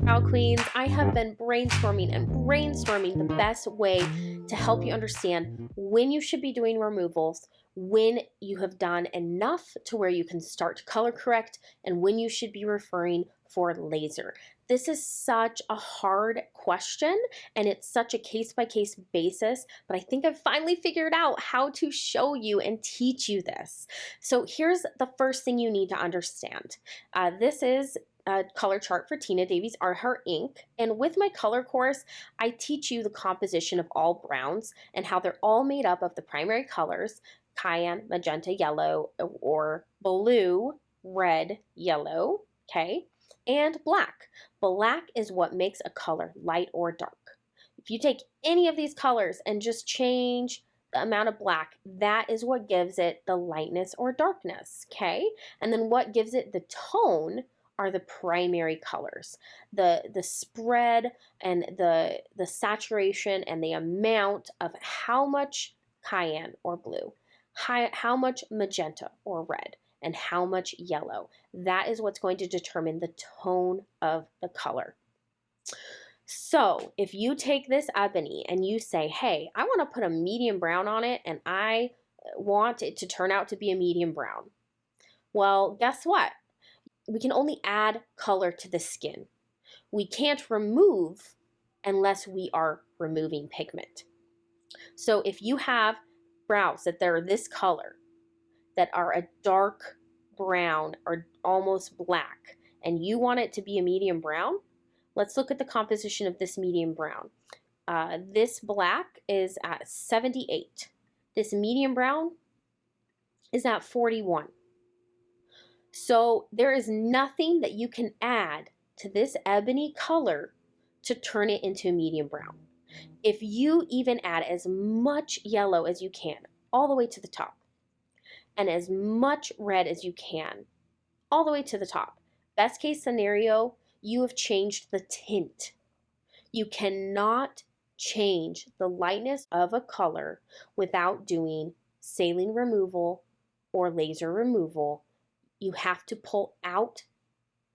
Brow Queens, I have been brainstorming the best way to help you understand when you should be doing removals, when you have done enough to where you can start to color correct, and when you should be referring for laser. This is such a hard question and it's such a case-by-case basis, but I think I've finally figured out how to show you and teach you this. So here's the first thing you need to understand. This is a color chart for Tina Davies Art Heart Inc. And with my color course, I teach you the composition of all browns and how they're all made up of the primary colors, cayenne, magenta, yellow, or blue, red, yellow, okay, and black. Black is what makes a color light or dark. If you take any of these colors and just change the amount of black, that is what gives it the lightness or darkness, okay? And then what gives it the tone are the primary colors. The spread and the saturation and the amount of how much cayenne or blue, how much magenta or red, and how much yellow. That is what's going to determine the tone of the color. So if you take this ebony and you say, hey, I want to put a medium brown on it and I want it to turn out to be a medium brown. Well, guess what? We can only add color to the skin. We can't remove unless we are removing pigment. So if you have brows that they're this color, that are a dark brown or almost black, and you want it to be a medium brown, let's look at the composition of this medium brown. This black is at 78. This medium brown is at 41. So there is nothing that you can add to this ebony color to turn it into a medium brown. If you even add as much yellow as you can, all the way to the top, and as much red as you can, all the way to the top, best case scenario, you have changed the tint. You cannot change the lightness of a color without doing saline removal or laser removal. You have to pull out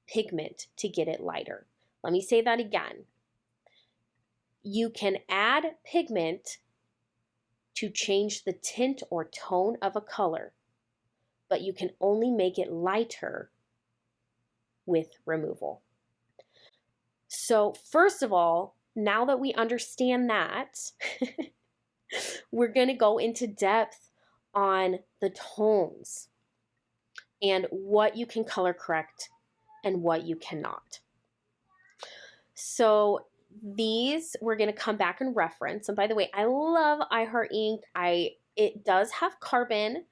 pigment to get it lighter. Let me say that again. You can add pigment to change the tint or tone of a color, but you can only make it lighter with removal. So first of all, now that we understand that, we're going to go into depth on the tones and what you can color correct and what you cannot. So these we're going to come back and reference. And by the way, I love iHeart Ink. It does have carbon,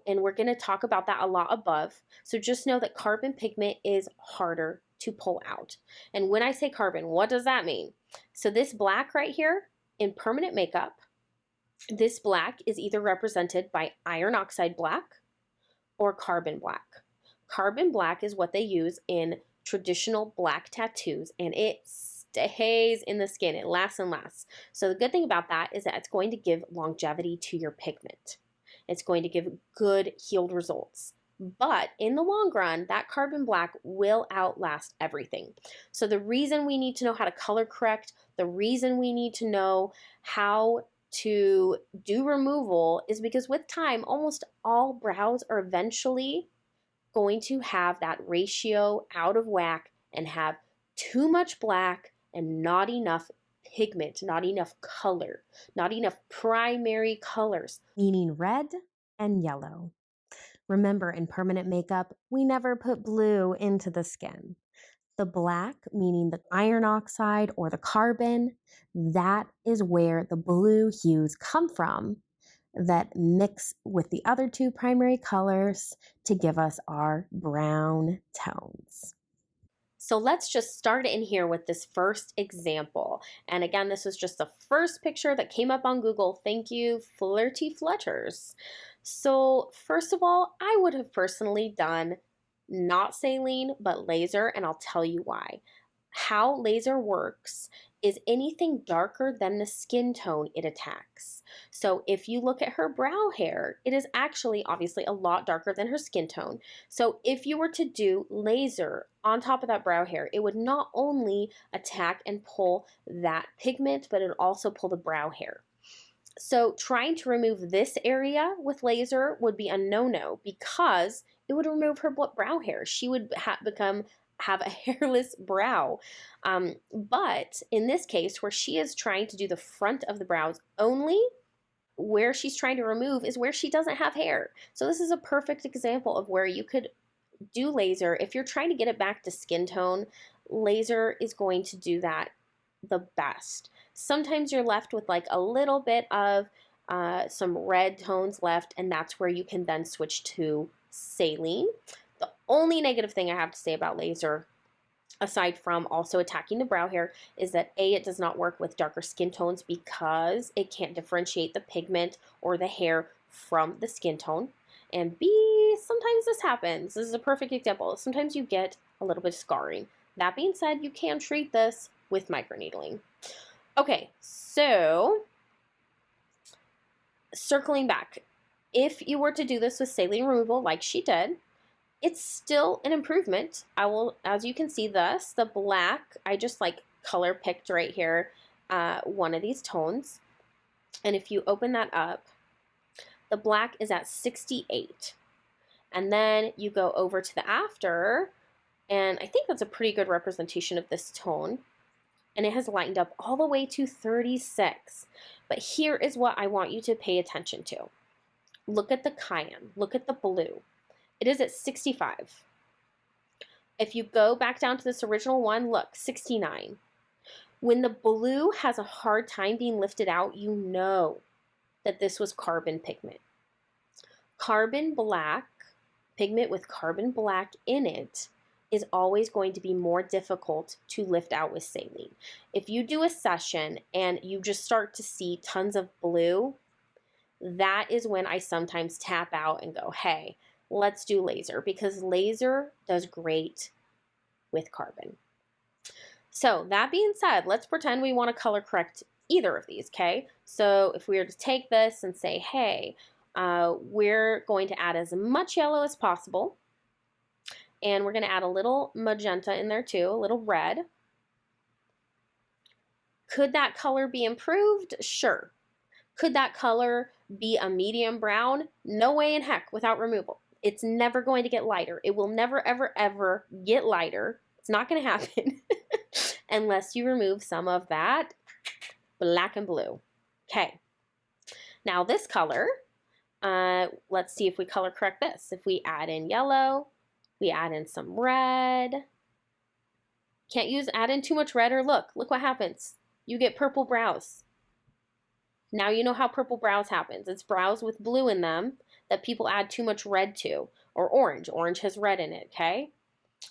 and we're going to talk about that a lot above. So just know that carbon pigment is harder to pull out. And when I say carbon, what does that mean? So this black right here in permanent makeup, this black is either represented by iron oxide black or carbon black. Carbon black is what they use in traditional black tattoos, and it stays in the skin. It lasts and lasts. So the good thing about that is that it's going to give longevity to your pigment. It's going to give good healed results. But in the long run, that carbon black will outlast everything. So the reason we need to know how to color correct, the reason we need to know how to do removal is because with time, almost all brows are eventually going to have that ratio out of whack and have too much black and not enough pigment, not enough color, not enough primary colors, meaning red and yellow. Remember, in permanent makeup, we never put blue into the skin. The black, meaning the iron oxide or the carbon, that is where the blue hues come from that mix with the other two primary colors to give us our brown tones. So let's just start in here with this first example. And again, this was just the first picture that came up on Google. Thank you, Flirty Flutters. So first of all, I would have personally done not saline, but laser, and I'll tell you why. How laser works is anything darker than the skin tone it attacks. So if you look at her brow hair, it is actually obviously a lot darker than her skin tone. So if you were to do laser on top of that brow hair, it would not only attack and pull that pigment, but it would also pull the brow hair. So trying to remove this area with laser would be a no-no because it would remove her brow hair. She would have a hairless brow. But in this case, where she is trying to do the front of the brows only, where she's trying to remove is where she doesn't have hair. So this is a perfect example of where you could do laser. If you're trying to get it back to skin tone, laser is going to do that the best. Sometimes you're left with like a little bit of some red tones left, and that's where you can then switch to saline. The only negative thing I have to say about laser, aside from also attacking the brow hair, is that A, it does not work with darker skin tones because it can't differentiate the pigment or the hair from the skin tone. And B, sometimes this happens. This is a perfect example. Sometimes you get a little bit of scarring. That being said, you can treat this with microneedling. Okay, so circling back, if you were to do this with saline removal like she did, it's still an improvement. I will, as you can see this, the black, I just like color picked right here, one of these tones. And if you open that up, the black is at 68. And then you go over to the after, and I think that's a pretty good representation of this tone. And it has lightened up all the way to 36. But here is what I want you to pay attention to. Look at the cayenne. Look at the blue. It is at 65. If you go back down to this original one, look, 69. When the blue has a hard time being lifted out, you know that this was carbon pigment. Carbon black, pigment with carbon black in it, is always going to be more difficult to lift out with saline. If you do a session and you just start to see tons of blue, that is when I sometimes tap out and go, hey, let's do laser, because laser does great with carbon. So that being said, let's pretend we want to color correct either of these, okay? So if we were to take this and say, hey, we're going to add as much yellow as possible, and we're going to add a little magenta in there too, a little red. Could that color be improved? Sure. Could that color be a medium brown? No way in heck without removal. It's never going to get lighter. It will never, ever, ever get lighter. It's not going to happen unless you remove some of that black and blue. Okay. Now this color, let's see if we color correct this. If we add in yellow, we add in some red. Can't add in too much red, or look what happens. You get purple brows. Now you know how purple brows happens. It's brows with blue in them that people add too much red to, or orange. Orange has red in it, okay?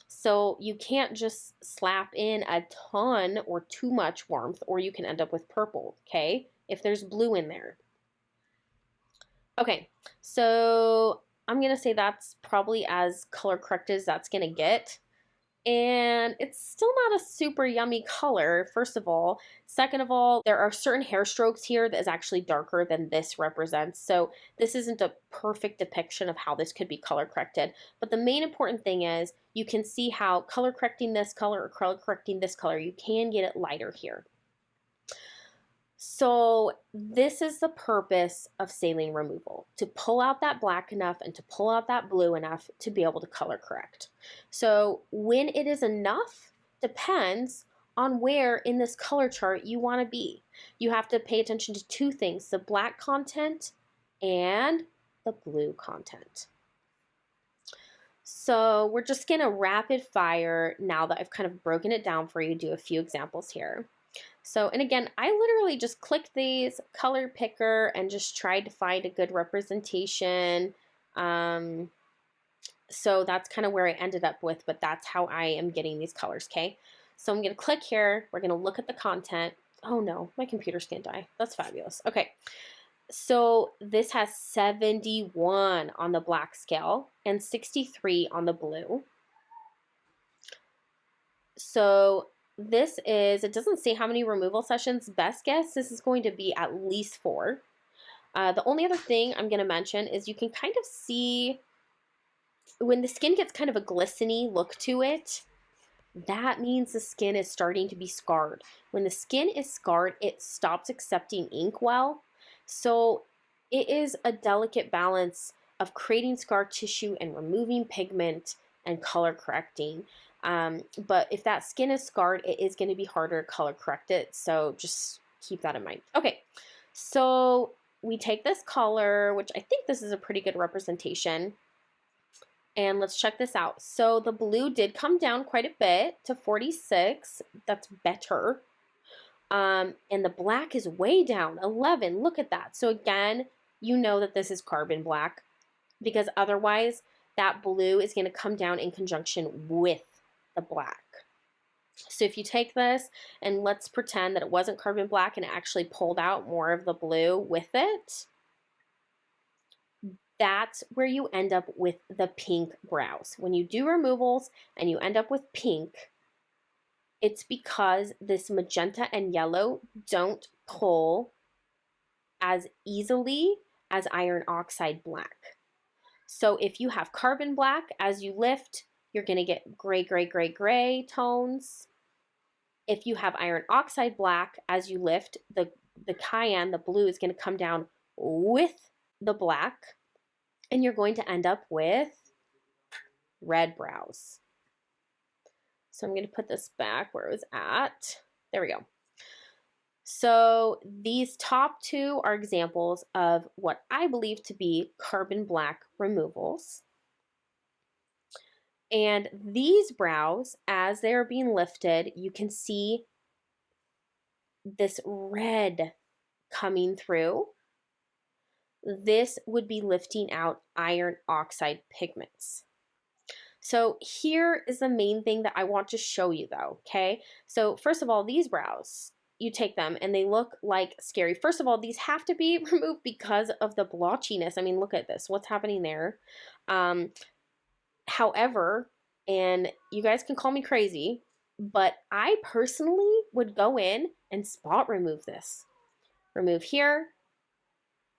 So you can't just slap in a ton or too much warmth, or you can end up with purple, okay? If there's blue in there. Okay, so I'm going to say that's probably as color correct as that's going to get. And it's still not a super yummy color, first of all. Second of all, there are certain hair strokes here that is actually darker than this represents. So this isn't a perfect depiction of how this could be color corrected. But the main important thing is you can see how color correcting this color or color correcting this color, you can get it lighter here. So this is the purpose of saline removal, to pull out that black enough and to pull out that blue enough to be able to color correct. So when it is enough depends on where in this color chart you want to be. You have to pay attention to two things, the black content and the blue content. So we're just going to rapid fire, now that I've kind of broken it down for you, do a few examples here. So, and again, I literally just clicked these color picker and just tried to find a good representation. So that's kind of where I ended up with, but that's how I am getting these colors, okay? So I'm going to click here. We're going to look at the content. Oh no, my computer's going to die. That's fabulous. Okay. So this has 71 on the black scale and 63 on the blue. So this is, it doesn't say how many removal sessions. Best guess, this is going to be at least 4. The only other thing I'm going to mention is you can kind of see when the skin gets kind of a glistening look to it, that means the skin is starting to be scarred. When the skin is scarred, it stops accepting ink well. So it is a delicate balance of creating scar tissue and removing pigment and color correcting. But if that skin is scarred, it is going to be harder to color correct it. So just keep that in mind. Okay, so we take this color, which I think this is a pretty good representation. And let's check this out. So the blue did come down quite a bit to 46. That's better. And the black is way down, 11. Look at that. So again, you know that this is carbon black because otherwise that blue is going to come down in conjunction with the black. So if you take this and let's pretend that it wasn't carbon black and it actually pulled out more of the blue with it, that's where you end up with the pink brows. When you do removals and you end up with pink, it's because this magenta and yellow don't pull as easily as iron oxide black. So if you have carbon black, as you lift, you're going to get gray, gray, gray, gray tones. If you have iron oxide black, as you lift, the cayenne, the blue, is going to come down with the black. And you're going to end up with red brows. So I'm going to put this back where it was at. There we go. So these top 2 are examples of what I believe to be carbon black removals. And these brows, as they're being lifted, you can see this red coming through. This would be lifting out iron oxide pigments. So here is the main thing that I want to show you though, okay? So first of all, these brows, you take them and they look like scary. First of all, these have to be removed because of the blotchiness. I mean, look at this, what's happening there. However, and you guys can call me crazy, but I personally would go in and spot remove this. Remove here,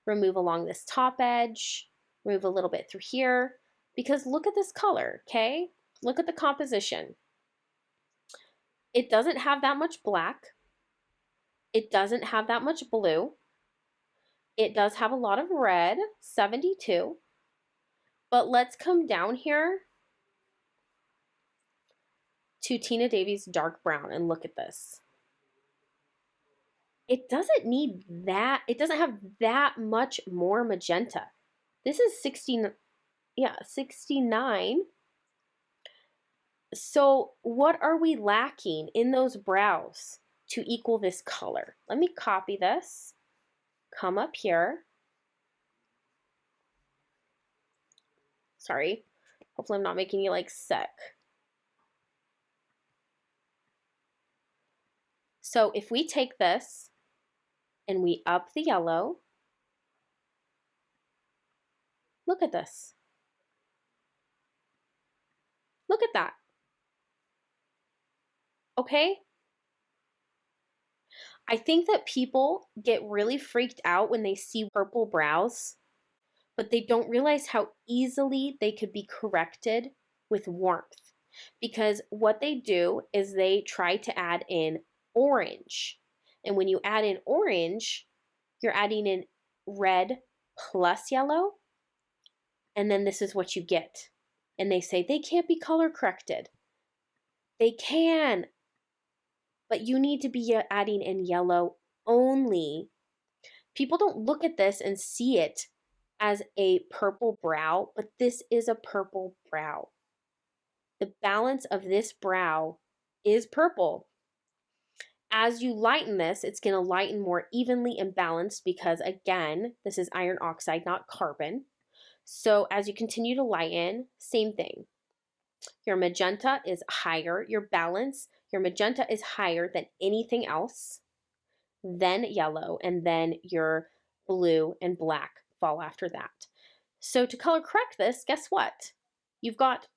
remove along this top edge, remove a little bit through here, because look at this color, okay? Look at the composition. It doesn't have that much black. It doesn't have that much blue. It does have a lot of red, 72. But let's come down here to Tina Davies' dark brown and look at this. It doesn't need that, it doesn't have that much more magenta. This is 69. So what are we lacking in those brows to equal this color? Let me copy this, come up here. Sorry, hopefully I'm not making you like sick. So if we take this and we up the yellow, look at this. Look at that. Okay? I think that people get really freaked out when they see purple brows, but they don't realize how easily they could be corrected with warmth. Because what they do is they try to add in orange. And when you add in orange, you're adding in red plus yellow. And then this is what you get. And they say they can't be color corrected. They can. But you need to be adding in yellow only. People don't look at this and see it as a purple brow, but this is a purple brow. The balance of this brow is purple. As you lighten this, it's going to lighten more evenly and balanced because, again, this is iron oxide, not carbon. So as you continue to lighten, same thing. Your magenta is higher, your balance, your magenta is higher than anything else, then yellow, and then your blue and black fall after that. So to color correct this, guess what? You've got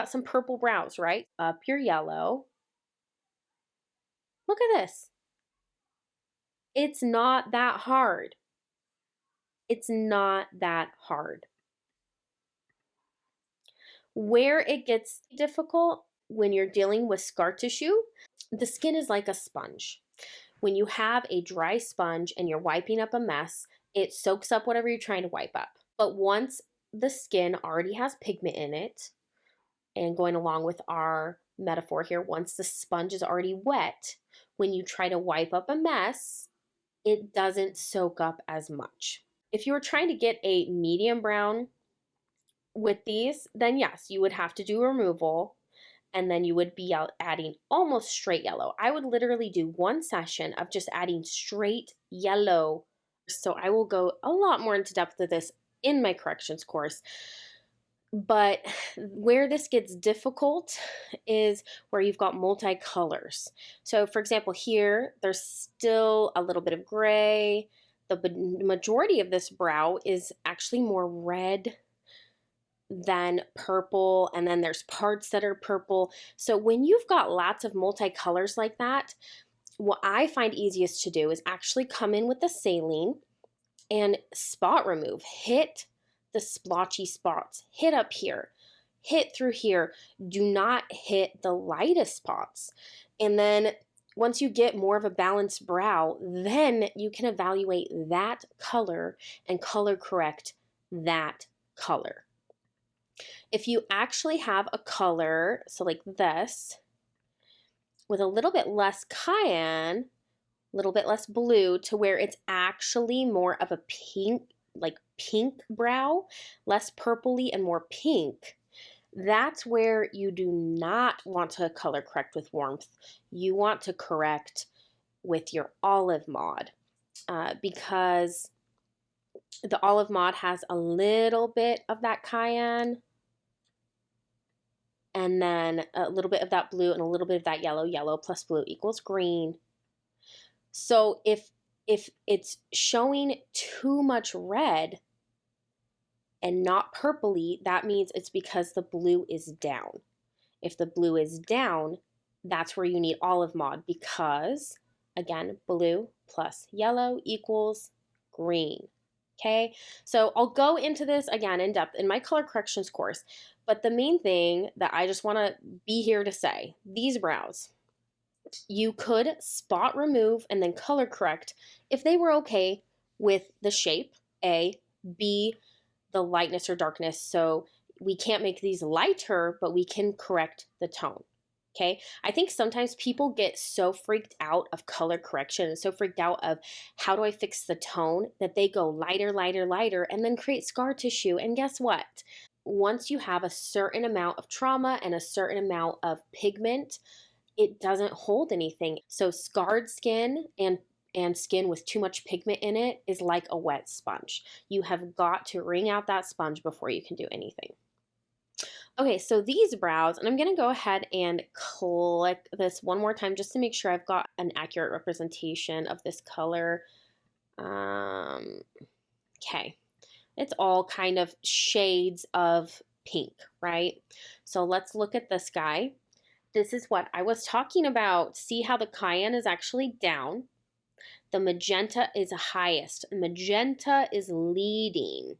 some purple brows, right? Up your yellow, Look at this. It's not that hard. It's not that hard. Where it gets difficult when you're dealing with scar tissue, the skin is like a sponge. When you have a dry sponge and you're wiping up a mess, it soaks up whatever you're trying to wipe up. But once the skin already has pigment in it, and going along with our metaphor here, once the sponge is already wet, when you try to wipe up a mess, it doesn't soak up as much. If you were trying to get a medium brown with these, then yes, you would have to do removal, and then you would be adding almost straight yellow. I would literally do one session of just adding straight yellow. So I will go a lot more into depth with this in my corrections course. But where this gets difficult is where you've got multicolors. So for example, here, there's still a little bit of gray. The majority of this brow is actually more red than purple, and then there's parts that are purple. So when you've got lots of multicolors like that, what I find easiest to do is actually come in with the saline and spot remove. Hit the splotchy spots. Hit up here. Hit through here. Do not hit the lightest spots. And then once you get more of a balanced brow, then you can evaluate that color and color correct that color. If you actually have a color, so like this, with a little bit less cayenne, a little bit less blue, to where it's actually more of a pink, like pink brow, less purpley and more pink, that's where you do not want to color correct with warmth. You want to correct with your Olive Mod, because the Olive Mod has a little bit of that cayenne, and then a little bit of that blue and a little bit of that yellow. Yellow plus blue equals green. So if it's showing too much red and not purpley, that means it's because the blue is down. If the blue is down, that's where you need Olive Mod, because, again, blue plus yellow equals green. Okay, so I'll go into this again in depth in my color corrections course, but the main thing that I just want to be here to say, these brows, you could spot remove and then color correct if they were okay with the shape, A, B, the lightness or darkness. So we can't make these lighter, but we can correct the tone. Okay, I think sometimes people get so freaked out of color correction and so freaked out of how do I fix the tone that they go lighter, lighter, lighter, and then create scar tissue. And guess what? Once you have a certain amount of trauma and a certain amount of pigment, it doesn't hold anything. So scarred skin and skin with too much pigment in it is like a wet sponge. You have got to wring out that sponge before you can do anything. Okay, so these brows, and I'm going to go ahead and click this one more time just to make sure I've got an accurate representation of this color. Okay, it's all kind of shades of pink, right? So let's look at this guy. This is what I was talking about. See how the cayenne is actually down. The magenta is highest. Magenta is leading.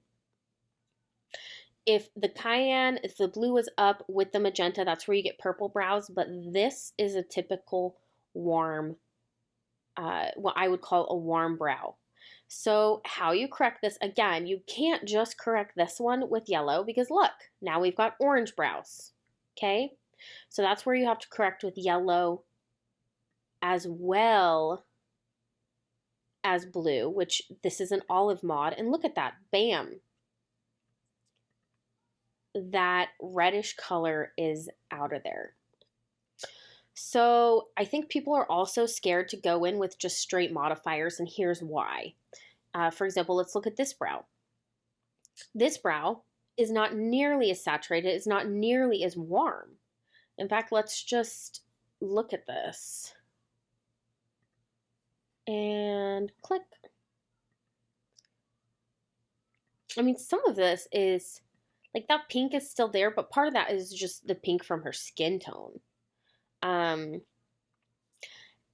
If the blue is up with the magenta, that's where you get purple brows, but this is a typical warm, what I would call a warm brow. So how you correct this, again, you can't just correct this one with yellow, because look, now we've got orange brows, okay? So that's where you have to correct with yellow as well as blue, which this is an Olive Mod, and look at that, bam. That reddish color is out of there. So I think people are also scared to go in with just straight modifiers, and here's why. For example, let's look at this brow. This brow is not nearly as saturated, it's not nearly as warm. In fact, let's just look at this. And click. I mean, some of this is like that pink is still there, but part of that is just the pink from her skin tone.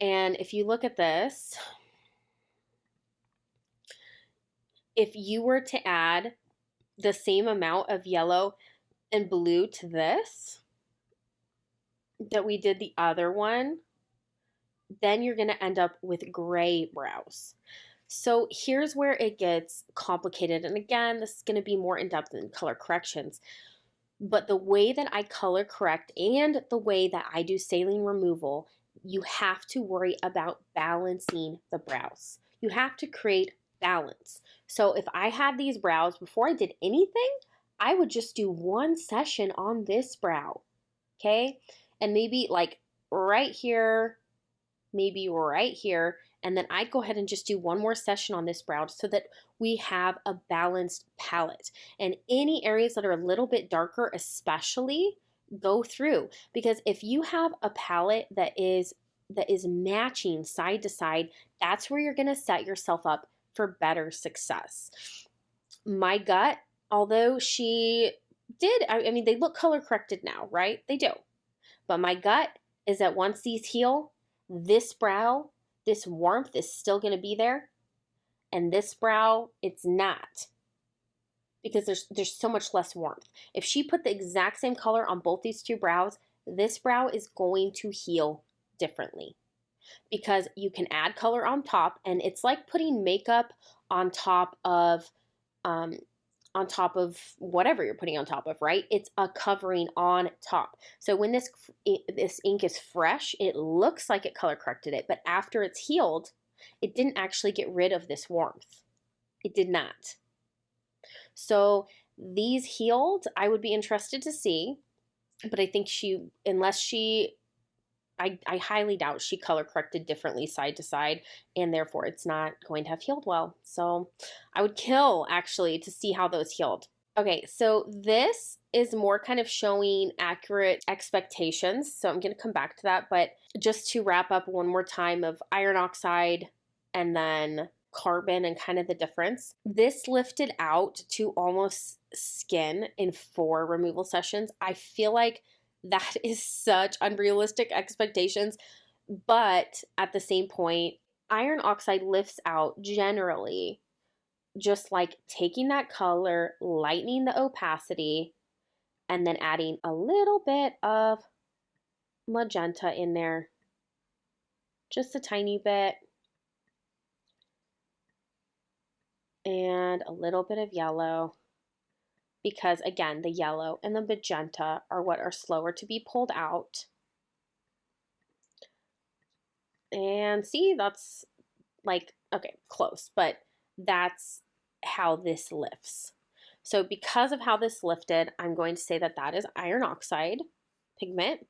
And if you look at this, if you were to add the same amount of yellow and blue to this that we did the other one, then you're going to end up with gray brows. So here's where it gets complicated. And again, this is going to be more in depth in color corrections. But the way that I color correct and the way that I do saline removal, you have to worry about balancing the brows. You have to create balance. So if I had these brows, before I did anything, I would just do one session on this brow, okay? And maybe like right here, maybe right here, and then I'd go ahead and just do one more session on this brow so that we have a balanced palette. And any areas that are a little bit darker especially, go through, because if you have a palette that is matching side to side, that's where you're going to set yourself up for better success. My gut, although she did, I mean, they look color corrected now, right? They do. But my gut is that once these heal, this brow, this warmth is still going to be there, and this brow, it's not, because there's so much less warmth. If she put the exact same color on both these two brows, this brow is going to heal differently, because you can add color on top, and it's like putting makeup on top of whatever you're putting on top of, right? It's a covering on top. So when this ink is fresh, it looks like it color corrected it, but after it's healed, it didn't actually get rid of this warmth. It did not. So these healed, I would be interested to see, but I think I highly doubt she color corrected differently side to side, and therefore it's not going to have healed well. So I would kill actually to see how those healed. Okay, so this is more kind of showing accurate expectations. So I'm going to come back to that, but just to wrap up one more time of iron oxide and then carbon and kind of the difference. This lifted out to almost skin in 4 removal sessions. I feel like that is such unrealistic expectations, but at the same point, iron oxide lifts out generally, just like taking that color, lightening the opacity, and then adding a little bit of magenta in there, just a tiny bit, and a little bit of yellow, because again, the yellow and the magenta are what are slower to be pulled out. And see, that's like, okay, close, but that's how this lifts. So because of how this lifted, I'm going to say that that is iron oxide pigment.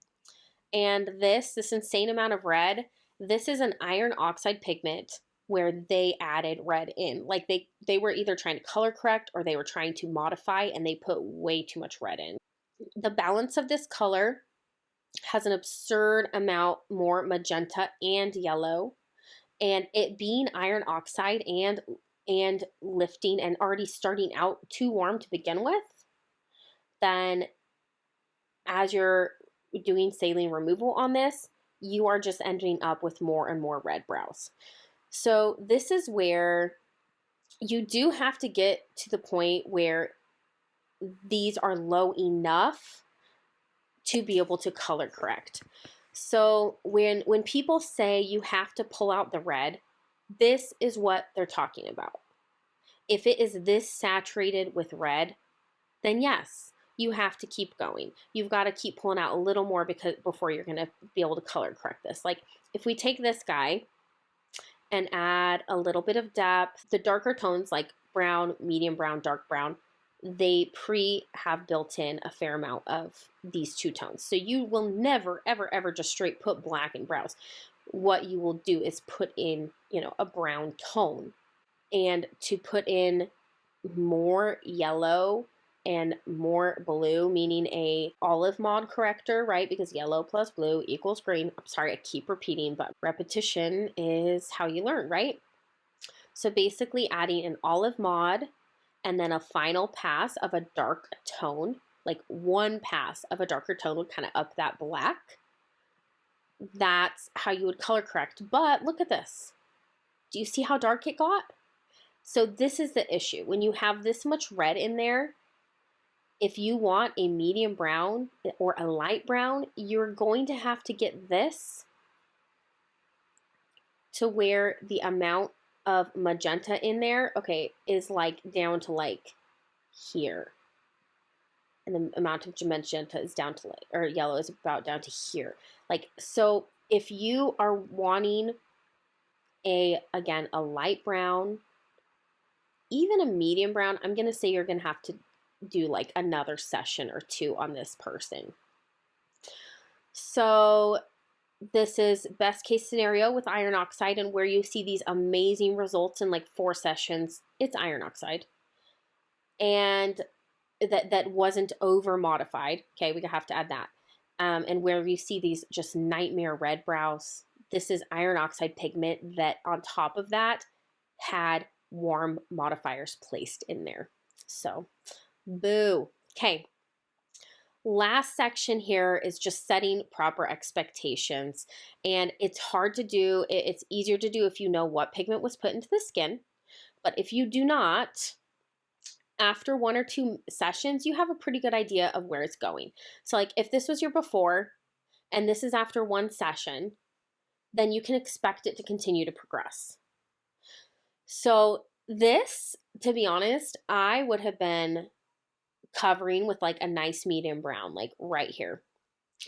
And this insane amount of red, this is an iron oxide pigment where they added red in. Like they were either trying to color correct or they were trying to modify, and they put way too much red in. The balance of this color has an absurd amount more magenta and yellow, and it being iron oxide and lifting and already starting out too warm to begin with, then as you're doing saline removal on this, you are just ending up with more and more red brows. So this is where you do have to get to the point where these are low enough to be able to color correct. So when people say you have to pull out the red, this is what they're talking about. If it is this saturated with red, then yes, you have to keep going. You've got to keep pulling out a little more before you're going to be able to color correct this. Like if we take this guy and add a little bit of depth, the darker tones like brown, medium brown, dark brown, they have built in a fair amount of these two tones. So you will never, ever, ever just straight put black in brows. What you will do is put in, a brown tone. And to put in more yellow and more blue, meaning a olive mod corrector, right? Because yellow plus blue equals green. I'm sorry, I keep repeating, but repetition is how you learn, right? So basically adding an olive mod and then a final pass of a dark tone, like one pass of a darker tone would kind of up that black. that's how you would color correct. But look at this. Do you see how dark it got? So this is the issue. When you have this much red in there, if you want a medium brown or a light brown, you're going to have to get this to where the amount of magenta in there, okay, is like down to like here. And the amount of magenta is down to like, or yellow is about down to here. Like, so if you are wanting again, a light brown, even a medium brown, I'm going to say you're going to have to do like another session or two on this person. So this is best case scenario with iron oxide, and where you see these amazing results in like 4 sessions, it's iron oxide. And that wasn't over modified. Okay, we have to add that. And where you see these just nightmare red brows, this is iron oxide pigment that on top of that had warm modifiers placed in there. So, boo. Okay. Last section here is just setting proper expectations. And it's hard to do. It's easier to do if you know what pigment was put into the skin. But if you do not, after 1 or 2 sessions, you have a pretty good idea of where it's going. So like if this was your before and this is after 1 session, then you can expect it to continue to progress. So this, to be honest, I would have been covering with like a nice medium brown, like right here.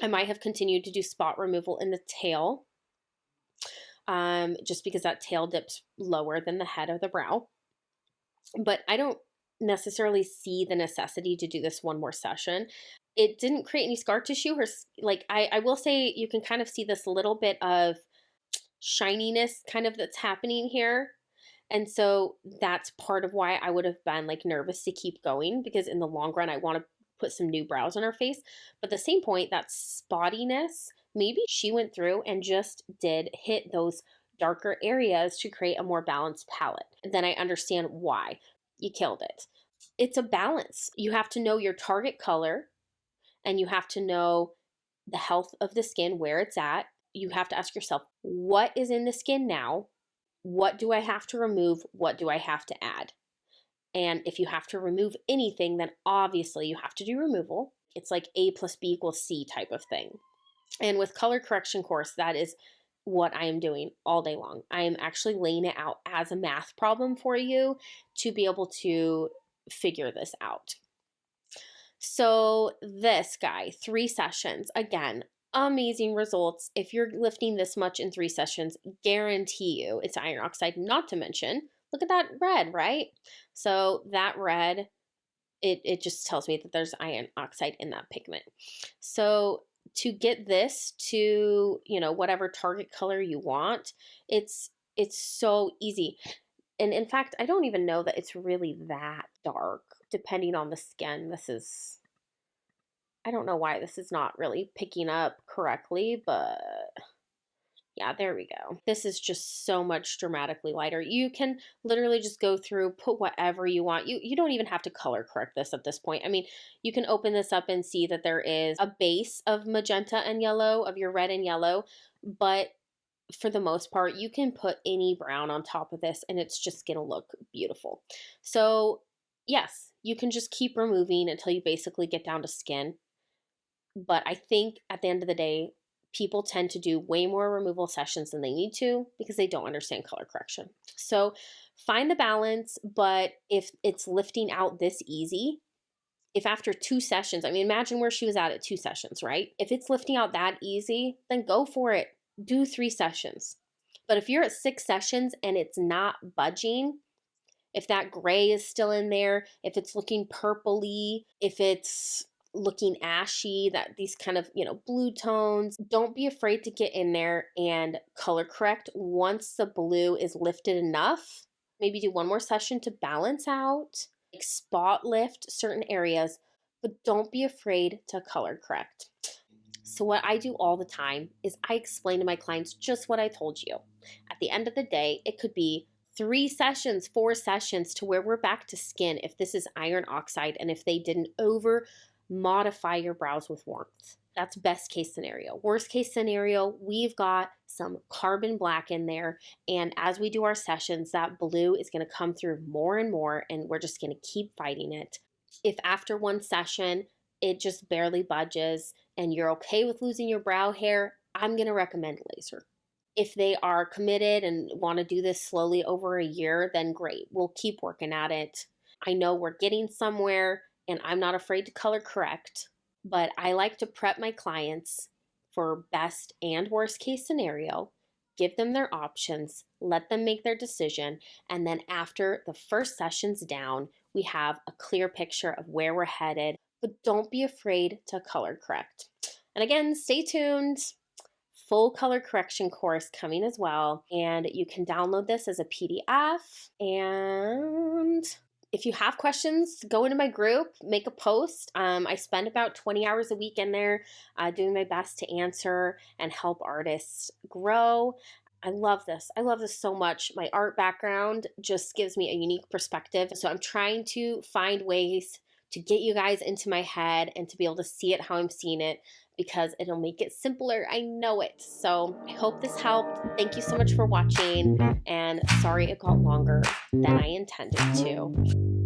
I might have continued to do spot removal in the tail, just because that tail dips lower than the head of the brow. But I don't necessarily see the necessity to do this 1 more session. It didn't create any scar tissue. Like I will say you can kind of see this little bit of shininess kind of that's happening here. And so that's part of why I would have been like nervous to keep going, because in the long run, I want to put some new brows on her face. But at the same point, that spottiness, maybe she went through and just did hit those darker areas to create a more balanced palette. Then I understand why. You killed it. It's a balance. You have to know your target color, and you have to know the health of the skin, where it's at. You have to ask yourself, what is in the skin now? What do I have to remove? What do I have to add? And if you have to remove anything, then obviously you have to do removal. It's like A plus B equals C type of thing. And with color correction course, that is what I am doing all day long. I am actually laying it out as a math problem for you to be able to figure this out. So this guy, 3 sessions, again, amazing results. If you're lifting this much in 3 sessions, guarantee you it's iron oxide. Not to mention, look at that red, right? So that red, it just tells me that there's iron oxide in that pigment. So to get this to, whatever target color you want, it's so easy. And in fact, I don't even know that it's really that dark, depending on the skin. I don't know why this is not really picking up correctly, but yeah, there we go. This is just so much dramatically lighter. You can literally just go through, put whatever you want. You don't even have to color correct this at this point. I mean, you can open this up and see that there is a base of magenta and yellow, of your red and yellow, but for the most part, you can put any brown on top of this and it's just gonna look beautiful. So yes, you can just keep removing until you basically get down to skin. But I think at the end of the day, people tend to do way more removal sessions than they need to because they don't understand color correction. So find the balance, but if it's lifting out this easy, if after 2 sessions, I mean, imagine where she was at 2 sessions, right? If it's lifting out that easy, then go for it. Do 3 sessions. But if you're at 6 sessions and it's not budging, if that gray is still in there, if it's looking purpley, if it's looking ashy, that these kind of, blue tones, don't be afraid to get in there and color correct once the blue is lifted enough. Maybe do 1 more session to balance out, like spot lift certain areas, but don't be afraid to color correct. So what I do all the time is I explain to my clients just what I told you. At the end of the day, it could be 3 sessions, 4 sessions to where we're back to skin if this is iron oxide and if they didn't over modify your brows with warmth. That's best case scenario. Worst case scenario, we've got some carbon black in there. And as we do our sessions, that blue is going to come through more and more, and we're just going to keep fighting it. If after one session, it just barely budges and you're okay with losing your brow hair, I'm going to recommend laser. If they are committed and want to do this slowly over a year, then great. We'll keep working at it. I know we're getting somewhere, and I'm not afraid to color correct, but I like to prep my clients for best and worst case scenario, give them their options, let them make their decision, and then after the first session's down, we have a clear picture of where we're headed, but don't be afraid to color correct. And again, stay tuned. Full color correction course coming as well, and you can download this as a PDF. And if you have questions, go into my group, make a post. I spend about 20 hours a week in there doing my best to answer and help artists grow. I love this. I love this so much. My art background just gives me a unique perspective. So I'm trying to find ways to get you guys into my head and to be able to see it how I'm seeing it, because it'll make it simpler. I know it. So I hope this helped. Thank you so much for watching, and sorry it got longer than I intended to.